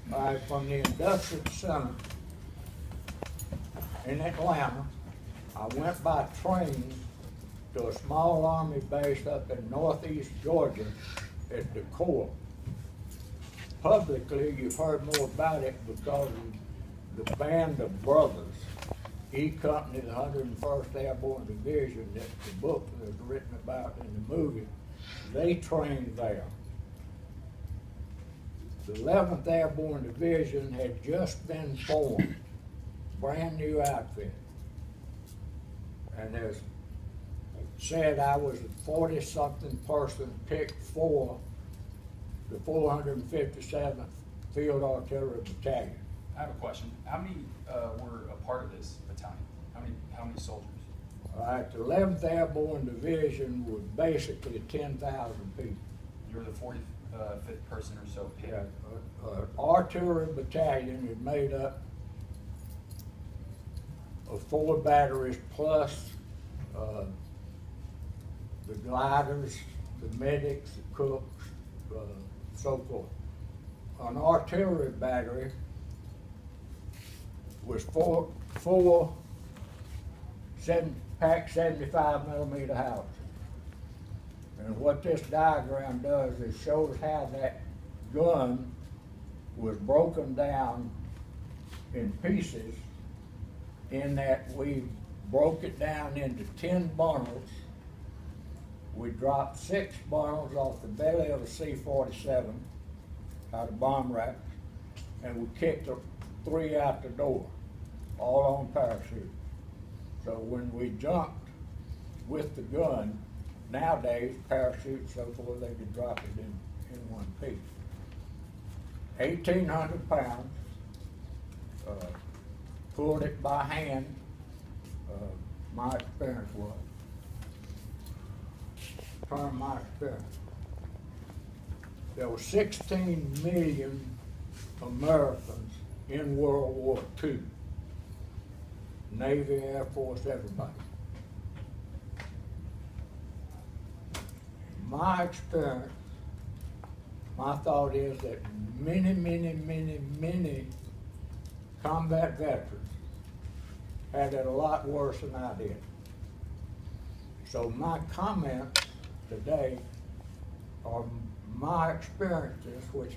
From the Industrial Center in Atlanta, I went by train to a small Army base up in northeast Georgia at the Corps. Publicly, you've heard more about it because of the Band of Brothers, E Company, the 101st Airborne Division, that the book was written about in the movie. They trained there. The 11th Airborne Division had just been formed, brand new outfit. And as said, I was a 40-something person picked for the 457th Field Artillery Battalion. I have a question. How many were a part of this battalion? How many soldiers? All right, the 11th Airborne Division was basically 10,000 people. You were the 45th person or so picked. Yeah, artillery battalion is made up of 4 batteries plus the gliders, the medics, the cooks, so forth. An artillery battery was four packed 75 millimeter howitzers. And what this diagram does is shows how that gun was broken down in pieces, in that we broke it down into 10 bundles. We dropped 6 bundles off the belly of a C-47 out of bomb racks, and we kicked the 3 out the door, all on parachute. So when we jumped with the gun, nowadays, parachutes, so forth, they could drop it in one piece. 1,800 pounds, pulled it by hand, my experience was. From my experience. There were 16 million Americans in World War II. Navy, Air Force, everybody. My experience, my thought is that many combat veterans had it a lot worse than I did. So my comments today are my experiences, which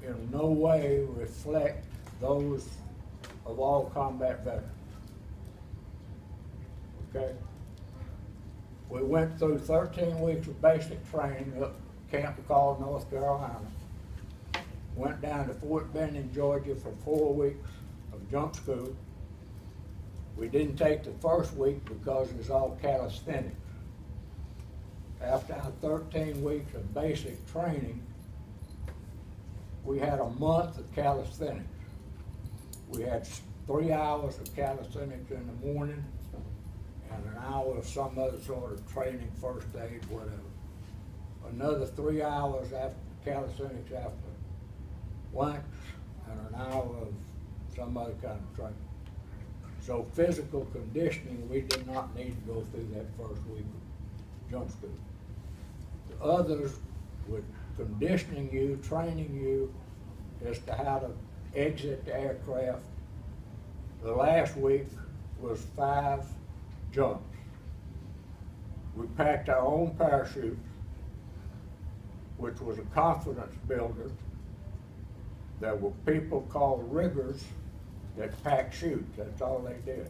in no way reflect those of all combat veterans. Okay? We went through 13 weeks of basic training up Camp McCall, North Carolina. Went down to Fort Benning, Georgia for 4 weeks of jump school. We didn't take the first week because it was all calisthenics. After our 13 weeks of basic training, we had a month of calisthenics. We had 3 hours of calisthenics in the morning and an hour of some other sort of training, first aid, whatever. Another 3 hours after calisthenics after lunch, and an hour of some other kind of training. So physical conditioning, we did not need to go through that first week of jump school. The others were conditioning you, training you as to how to exit the aircraft. The last week was 5 jumps. We packed our own parachutes, which was a confidence builder. There were people called riggers that packed chutes. That's all they did.